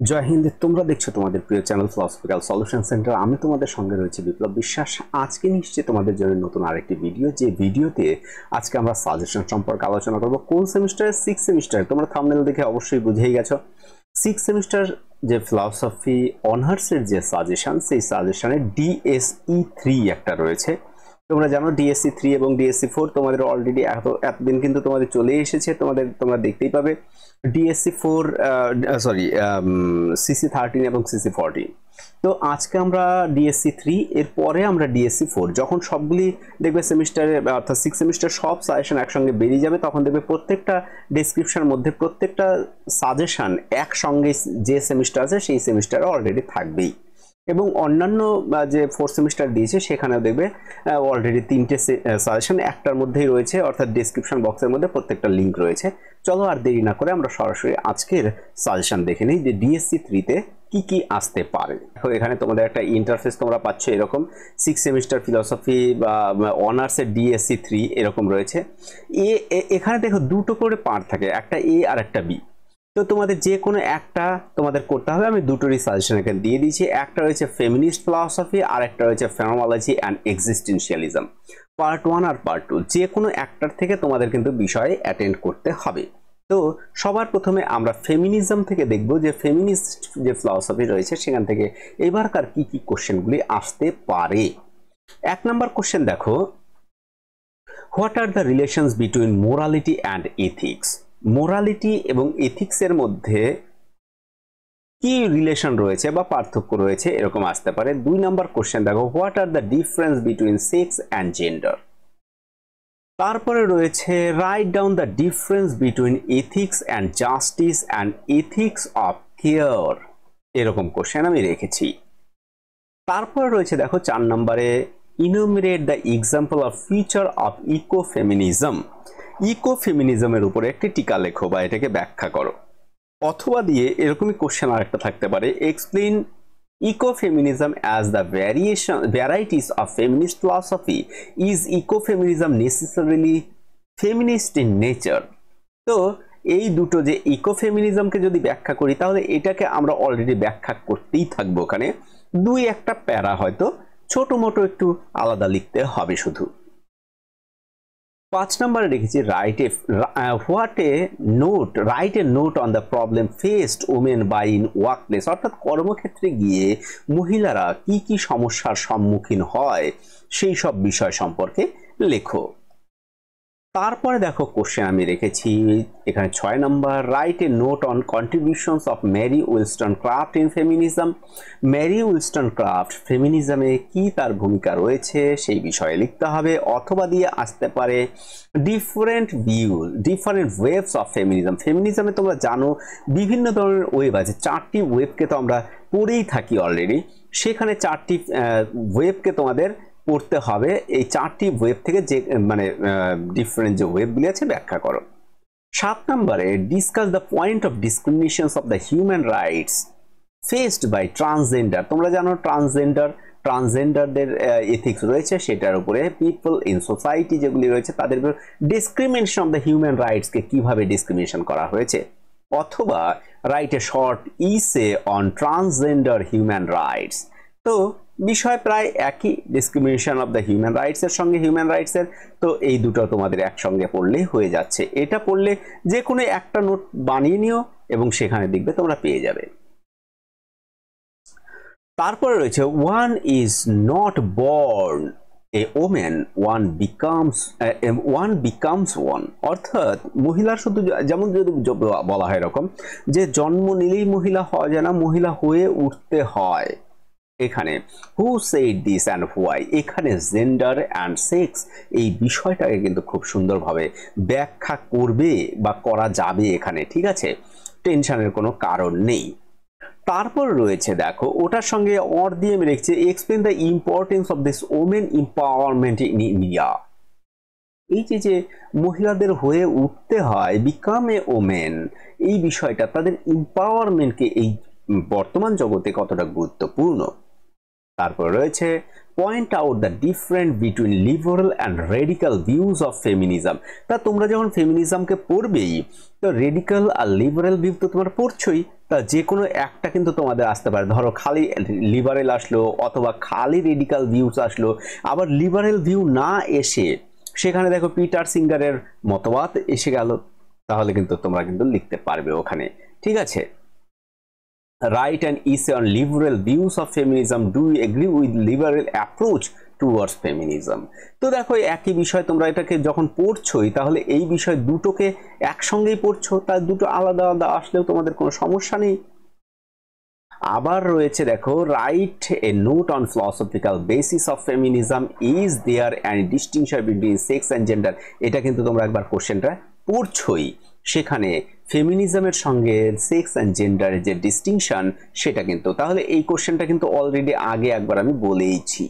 জয় হিন্দ। তোমরা দেখছো তোমাদের প্রিয় চ্যানেল ফিলসফিক্যাল সলিউশন সেন্টার। আমি তোমাদের সঙ্গে রয়েছে বিপ্লব বিশ্বাস। আজকে নিশ্চয়ই তোমাদের জন্য নতুন আরেকটি ভিডিও, যে ভিডিওতে আজকে আমরা সাজেশন সম্পর্কে আলোচনা করব। কোন সেমিস্টারে? 6 সেমিস্টারে। তোমরা থাম্বনেল দেখে অবশ্যই বুঝেই গেছো 6 সেমিস্টার যে ফিলসফি অনার্সের যে সাজেশন, সেই সাজেশনে ডিএসই 3 একটা রয়েছে। তোমরা জানো ডিএসসি 3 এবং ডিএসসি 4 তোমাদের অলরেডি এতদিন কিন্তু তোমাদের চলে এসেছে। তোমরা দেখতেই পাবে ডিএসসি 4, সরি, সিসি 13 এবং সিসি 14। তো আজকে আমরা ডিএসসি 3, এরপরে আমরা ডিএসসি 4। যখন সবগুলি দেখবে সেমিস্টারে অর্থাৎ 6 সেমিস্টার সব সাজেশন একসঙ্গে বেরিয়ে যাবে, তখন দেখবে প্রত্যেকটা ডেসক্রিপশনের মধ্যে প্রত্যেকটা সাজেশন একসঙ্গে যে সেমিস্টার আছে সেই সেমিস্টারে অলরেডি থাকবেই। এবং অন্যান্য যে 4 সেমিস্টার দিয়েছে সেখানেও দেখবে অলরেডি 3টে সাজেশন একটার মধ্যেই রয়েছে, অর্থাৎ ডেসক্রিপশন বক্সের মধ্যে প্রত্যেকটা লিঙ্ক রয়েছে। চলো আর দেরি না করে আমরা সরাসরি আজকের সাজেশন দেখে নিই যে ডিএসসি 3-তে কি কি আসতে পারে। দেখো এখানে তোমাদের একটা ইন্টারফেস তোমরা পাচ্ছ এরকম, 6 সেমিস্টার ফিলসফি বা অনার্সের ডিএসসি 3 এরকম রয়েছে। এখানে দেখো দুটো করে পার্ট থাকে, একটা এ আর একটা বি। তো তোমাদের যে কোনো একটা তোমাদের করতে হবে। আমি দুটোরই সাজেশন এখানে দিয়ে দিয়েছি। একটা রয়েছে ফেমিনিস্ট ফিলসফি আর একটা রয়েছে ফেনোমেনোলজি অ্যান্ড এক্সিস্টেন্সিয়ালিজম, পার্ট 1 আর পার্ট 2। যে কোনো একটার থেকে তোমাদের কিন্তু বিষয়ে অ্যাটেন্ড করতে হবে। তো সবার প্রথমে আমরা ফেমিনিজম থেকে দেখব যে ফেমিনিস্ট যে ফিলসফি রয়েছে সেখান থেকে এবারকার কি কি কোশ্চেনগুলি আসতে পারে। 1 নম্বর কোশ্চেন দেখো, what are the relations between morality and ethics. Morality এবং এথিক্সের মধ্যে কি রিলেশন রয়েছে বা পার্থক্য রয়েছে, এরকম আসতে পারে। 2 নম্বর কোশ্চেন দেখো, what are the difference between sex and gender. তারপরে রয়েছে write down the difference between ethics and justice and ethics of care, এরকম কোশ্চেন আমি রেখেছি। তারপরে রয়েছে দেখো 4 নম্বরে, enumerate the example of feature of ecofeminism. ইকোফেমিনিজমের উপরে একটি টিকা লেখো বা এটাকে ব্যাখ্যা করো। অথবা দিয়ে এরকমই কোশ্চেন আরেকটা থাকতে পারে, explain ecofeminism as the varieties of feminist philosophy. Is ecofeminism necessarily feminist in nature? তো এই দুটো যে ইকোফেমিনিজমকে যদি ব্যাখ্যা করি তাহলে এটাকে আমরা অলরেডি ব্যাখ্যা করতেই থাকবো। ওখানে 2-1টা প্যারা হয়তো ছোট মোটো একটু আলাদা লিখতে হবে শুধু। 5 নম্বরে রেখেছি write a note on the problem faced women by in work place, অর্থাৎ কর্মক্ষেত্রে গিয়ে মহিলারা কি কি সমস্যার সম্মুখীন হয় সেই সব বিষয় সম্পর্কে লেখো। তারপরে দেখো কোশ্চেন আমি রেখেছি এখানে 6 নম্বর, write a note on contributions of Mary Wollstonecraft in feminism. Mary Wollstonecraft ফেমিনিজমে কি তার ভূমিকা রয়েছে সেই বিষয়ে লিখতে হবে। অথবা দিয়ে আসতে পারে ডিফারেন্ট ওয়েভস অফ ফেমিনিজম। ফেমিনিজমে তোমরা জানো বিভিন্ন ধরনের ওয়েভ আছে, 4টি ওয়েভকে তো আমরা পড়েই থাকি অলরেডি। সেখানে 4টি ওয়েভকে তোমাদের পড়তে হবে। এই 4টি ওয়েব থেকে যে মানে ডিফারেন্ট যে ওয়েবগুলি আছে ব্যাখ্যা করো। 7 নম্বরে, discuss the point of discriminations of the human rights faced by transgender. তোমরা জানো ট্রান্সজেন্ডারদের এথিক্স রয়েছে, সেটার উপরে পিপল ইন সোসাইটি যেগুলি রয়েছে তাদের উপর ডিসক্রিমিনেশন অফ দ্য হিউম্যান রাইটসকে কিভাবে ডিসক্রিমিনেশন করা হয়েছে। অথবা রাইট এ শর্ট ইসে অন ট্রান্সজেন্ডার হিউম্যান রাইটস। তো বিষয় প্রায় একই, discrimination of the human rights এর সঙ্গে হিউম্যান রাইটস এর। তো এই দুটো তোমাদের একসঙ্গে পড়লেই হয়ে যাচ্ছে। এটা পড়লে যে কোনো একটা নোট বানিয়ে নিও এবং সেখানে দেখবে তোমরা পেয়ে যাবে। তারপরে রয়েছে one is not born A women, one becomes one. অর্থাৎ মহিলার শুধু যেমন যদি বলা হয় এরকম যে জন্ম নিলেই মহিলা হওয়া যায় না, মহিলা হয়ে উঠতে হয়। এখানে who said this and why, এখানে জেন্ডার অ্যান্ড সেক্স এই বিষয়টাকে কিন্তু খুব সুন্দরভাবে ব্যাখ্যা করবে বা করা যাবে এখানে, ঠিক আছে, টেনশনের কোনো কারণ নেই। তারপর রয়েছে দেখো ওটার সঙ্গে অর দিয়ে আমি রেখেছি explain the importance of this women empowerment in India. এই যে মহিলাদের হয়ে উঠতে হয়, বিকাম এ ওমেন, এই বিষয়টা তাদের এম্পাওয়ারমেন্টকে এই বর্তমান জগতে কতটা গুরুত্বপূর্ণ। তারপর রয়েছে point out the different between liberal and radical views of feminism. তা তোমরা যখন ফেমিনিজমকে পড়বেই তো রেডিক্যাল আর লিবারেল ভিউ তো তোমরা পড়ছই, তা যে কোনো একটা কিন্তু তোমাদের আসতে পারে। ধরো খালি লিবারেল আসলো অথবা খালি রেডিক্যাল ভিউজ আসলো, আবার লিবারেল ভিউ না এসে সেখানে দেখো পিটার সিঙ্গারের মতবাদ এসে গেল, তাহলে কিন্তু তোমরা কিন্তু লিখতে পারবে ওখানে। ঠিক আছে, write an essay on liberal views of feminism. Do you agree with liberal approach towards feminism? তো দেখো একই বিষয় তোমরা এটাকে যখন পড়ছোই তাহলে এই বিষয় দুটোকে একসঙ্গেই পড়ছো, তার দুটো আলাদা আলাদা আসলেও তোমাদের কোনো সমস্যা নেই। আবার রয়েছে দেখো write a note on philosophical basis of feminism, is there any distinction between sex and gender. এটা কিন্তু তোমরা একবার কোশ্চেনটা পড়ছোই, সেখানে ফেমিনিজমের সঙ্গে সেক্স অ্যান্ড জেন্ডারের যে ডিস্টিংশন সেটা কিন্তু, তাহলে এই কোশ্চেনটা কিন্তু অলরেডি আগে একবার আমি বলেইছি।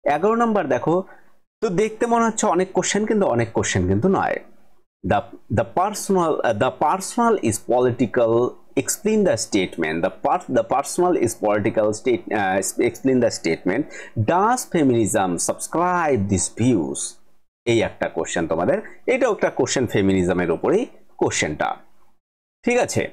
11 নম্বর দেখো, তো দেখতে মনে হচ্ছে অনেক কোশ্চেন, কিন্তু অনেক কোশ্চেন কিন্তু নয়। the personal is political, explain the statement. The personal is political, explain the statement. Does feminism subscribe these views? এই একটা কোশ্চেন তোমাদের, এটাও একটা কোশ্চেন ফেমিনিজমের উপরেই কোশ্চেনটা। ঠিক আছে,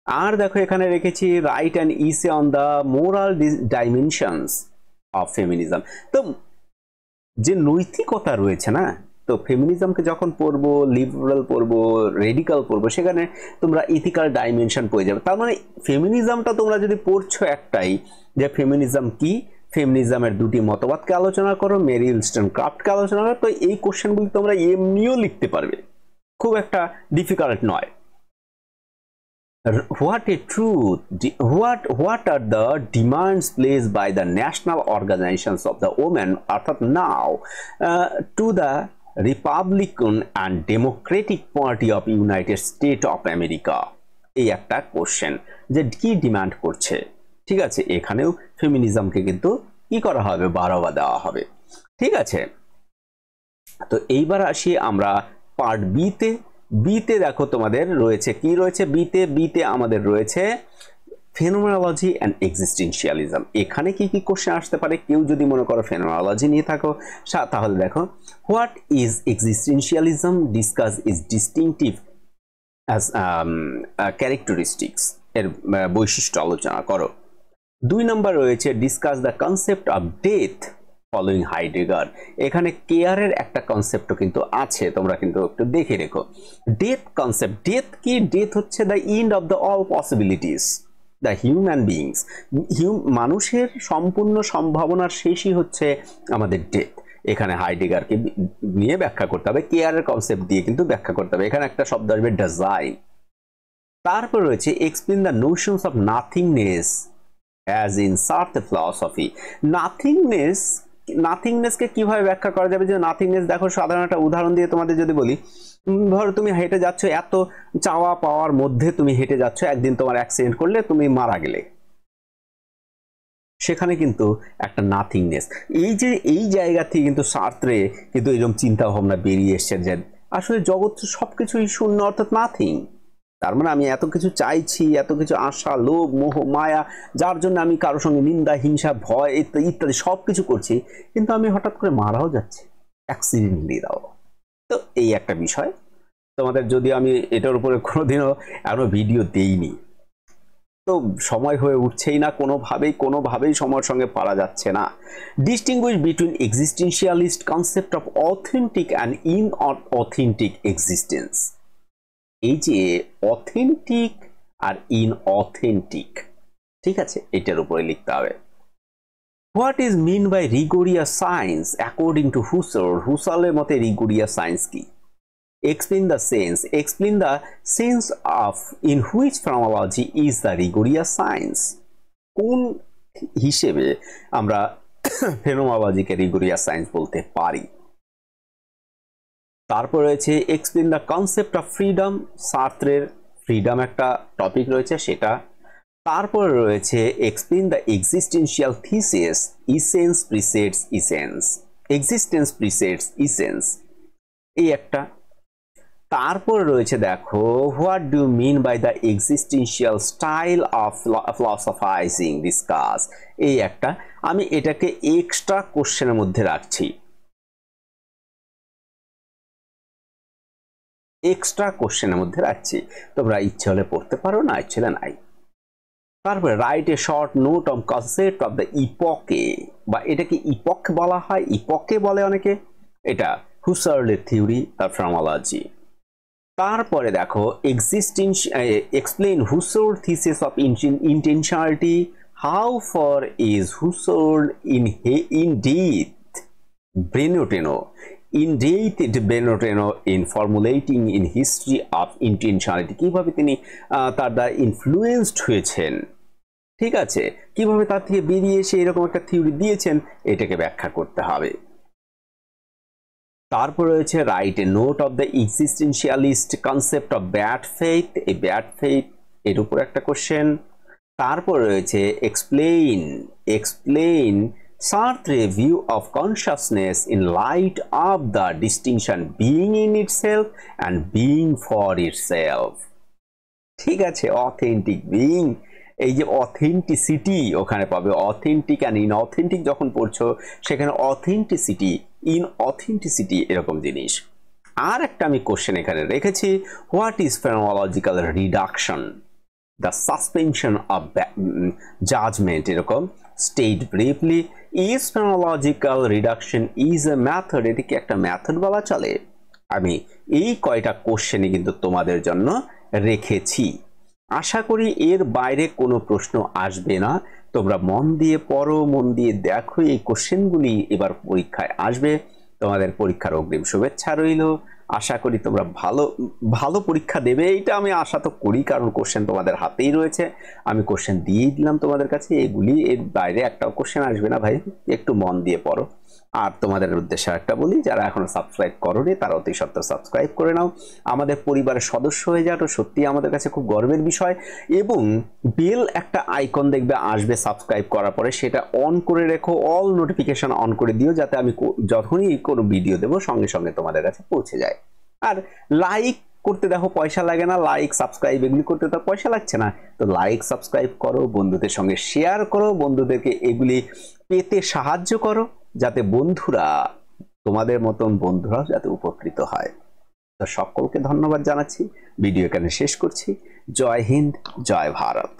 আর দেখো এখানে রেখেছি রাইট অ্যান ইসে on the moral dimensions of feminism. তো যে নৈতিকতা রয়েছে না, তো ফেমিনিজমকে যখন পড়বো, লিবারাল পড়বো, রেডিক্যাল পড়বো, সেখানে তোমরা ইথিক্যাল ডাইমেনশন পেয়ে যাবে। তার মানে ফেমিনিজমটা তোমরা যদি পড়ছো একটাই যে ফেমিনিজম কি, ফেমিনিজমের দুটি মতবাদকে আলোচনা করো, মেরি উলস্টনক্রাফটকে আলোচনা করো, তো এই কোশ্চেনগুলি তোমরা এমনিও লিখতে পারবে, খুব একটা ডিফিকাল্ট নয়। What are the demands placed by the national organizations of the women, অর্থাৎ now, to the Republican and Democratic Party of United States of America? এই একটা কোশ্চেন যে কি ডিমান্ড করছে। ঠিক আছে, এখানেও ফেমিনিজমকে কিন্তু কি করা হবে, বাড়াবা দেওয়া হবে। ঠিক আছে, তো এইবার আসি আমরা পার্ট বিতে। বিতে দেখো তোমাদের রয়েছে কি রয়েছে, বিতে আমাদের রয়েছে ফেনোমেনোলজি অ্যান্ড এক্সিস্টেন্সিয়ালিজম। এখানে কি কি কোশ্চেন আসতে পারে, কেউ যদি মনে করো ফেনোমেনোলজি নিয়ে থাকো তাহলে দেখো what is existentialism, discuss is distinctive as characteristics, এর বৈশিষ্ট্য আলোচনা করো। 2 নম্বর রয়েছে discuss the concept of death following Heidegger. এখানে কেয়ারের একটা কনসেপ্টও কিন্তু আছে, তোমরা কিন্তু একটু দেখে রেখো। ডেথ কনসেপ্ট, ডেথ কি, ডেথ হচ্ছে the end of the all possibilities the human beings. মানুষের সম্পূর্ণ সম্ভাবনার শেষই হচ্ছে আমাদের ডেথ। এখানে হাইডেগারকে নিয়ে ব্যাখ্যা করতে হবে, কেয়ারের কনসেপ্ট দিয়ে কিন্তু ব্যাখ্যা করতে হবে। এখানে একটা শব্দ আসবে ডিজাইন। তারপর রয়েছে explain the notions of nothingness as in Sartre philosophy. নাথিংনেসকে কিভাবে ব্যাখ্যা করা যাবে, যে নাথিংনেস দেখো সাধারণ একটা উদাহরণ দিয়ে তোমাদের যদি বলি, ধরো তুমি হেঁটে যাচ্ছ, এত চাওয়া পাওয়ার মধ্যে তুমি হেঁটে যাচ্ছ, একদিন তোমার অ্যাক্সিডেন্ট করলে তুমি মারা গেলে, সেখানে কিন্তু একটা নাথিংনেস। এই জায়গা থেকে কিন্তু সার্ত্রে কিন্তু এরকম চিন্তা ভাবনা বেরিয়ে এসছে যে আসলে জগৎ সবকিছুই শূন্য, অর্থাৎ নাথিং। তার মানে আমি এত কিছু চাইছি, এত কিছু আশা, লোভ, মোহ, মায়া, যার জন্য আমি কারোর সঙ্গে নিন্দা, হিংসা, ভয় ইত্যাদি সব কিছু করছি, কিন্তু আমি হঠাৎ করে মারাও যাচ্ছি অ্যাক্সিডেন্টলি দাও। তো এই একটা বিষয় তোমাদের, যদি আমি এটার উপরে কোনোদিনও এখনো ভিডিও দেইনি, তো সময় হয়ে উঠছেই না, কোনোভাবেই সময়ের সঙ্গে পারা যাচ্ছে না। Distinguish between existentialist concept of authentic and inauthentic existence. এই যে অথেন্টিক আর ইনঅথেন্টিক, ঠিক আছে, এটার উপরে লিখতে হবে। What is mean by rigorous science according to Husserl. হুসার্লের মতে রিগোরিয়াস সায়েন্স কি? Explain the sense of in which phenomenology is the rigorous science. কোন হিসেবে আমরা ফেনোমেনোলজিকে রিগোরিয়াস সায়েন্স বলতে পারি। তারপর রয়েছে explain the concept of freedom. সার্ত্রের ফ্রিডম একটা টপিক রয়েছে সেটা। তারপর রয়েছে explain the existential thesis, essence precedes essence, existence precedes essence, এই একটা। তারপর রয়েছে দেখো, what do mean by the existential style of philosophizing discuss. এই একটা, আমি এটাকে এক্সট্রা কোশ্চেনের মধ্যে রাখছি, এক্সট্রা কোশ্চেনের মধ্যে রাখছি, তোমরা ইচ্ছে হলে পড়তে পারো, না ইচ্ছে হলে নাই। তারপরে write a short note of concept of the epoche, বা এটাকে ইপক বলা হয়, ইপকে বলে অনেকে, এটা হুসার্লের থিওরি তার ফর্মোলজি। তারপরে দেখো explain Husserl thesis of intentionality, how far is Husserl indeed Benoteno in formulating in history of intentionality, কিভাবে তিনি তার দ্বারা ইনফ্লুয়েন্সড হয়েছেন, ঠিক আছে, কিভাবে তার থেকে বেরিয়ে এসে এরকম একটা থিওরি দিয়েছেন, এটাকে ব্যাখ্যা করতে হবে। তারপর রয়েছে write a note of the existentialist concept of bad faith, এই ব্যাড ফেইথ এর উপর একটা কোশ্চেন। তারপর রয়েছে explain Sartre's view of consciousness in light of the distinction being in itself and being for itself, ঠিক আছে, অথেন্টিক বিইং, এই যে অথেন্টিসিটি ওখানে পাবে, অথেন্টিক অ্যান্ড ইনঅথেন্টিক যখন পড়ছো সেখানে অথেন্টিসিটি, ইনঅথেন্টিসিটি এরকম জিনিস। আর একটা আমি কোশ্চেন এখানে রেখেছি, what is phenomenological reduction, the suspension of judgement, এরকম state briefly is phenomenological reduction is a method, এটিকে একটা মেথড বলা চলে। আমি এই কয়টা কোশ্চেনই কিন্তু তোমাদের জন্য রেখেছি, আশা করি এর বাইরে কোনো প্রশ্ন আসবে না। তোমরা মন দিয়ে পড়ো, মন দিয়ে দেখো, এই কোশ্চেনগুলি এবার পরীক্ষায় আসবে। তোমাদের পরীক্ষার অগ্রিম শুভেচ্ছা রইল, আশা করি তোমরা ভালো পরীক্ষা দেবে, এইটা আমি আশা তো করি, কারণ কোশ্চেন তোমাদের হাতেই রয়েছে, আমি কোশ্চেন দিয়েই দিলাম তোমাদের কাছে, এগুলি এর বাইরে একটাও কোশ্চেন আসবে না ভাই, একটু মন দিয়ে পড়ো। আর তোমাদের উদ্দেশ্যে একটা বলি, যারা এখনো সাবস্ক্রাইব করোনি তারা অতি সত্ত্বর সাবস্ক্রাইব করে নাও, আমাদের পরিবারের সদস্য হয়ে যাও, সত্যি আমাদের কাছে খুব গর্বের বিষয়। এবং বেল একটা আইকন দেখবে আসবে সাবস্ক্রাইব করার পরে, সেটা অন করে রেখো, অল নোটিফিকেশন অন করে দিও, যাতে আমি যখনই কোনো ভিডিও দেবো সঙ্গে সঙ্গে তোমাদের কাছে পৌঁছে যায়। আর লাইক করতে দেখো পয়সা লাগে না, লাইক সাবস্ক্রাইব এগুলি করতে তো পয়সা লাগছে না, তো লাইক সাবস্ক্রাইব করো, বন্ধুদের সঙ্গে শেয়ার করো, বন্ধুদেরকে এগুলি পেতে সাহায্য করো, যাতে বন্ধুরা, তোমাদের মতন বন্ধুরাও যাতে উপকৃত হয়। তো সকলকে ধন্যবাদ জানাচ্ছি, ভিডিও এখানে শেষ করছি। জয় হিন্দ, জয় ভারত।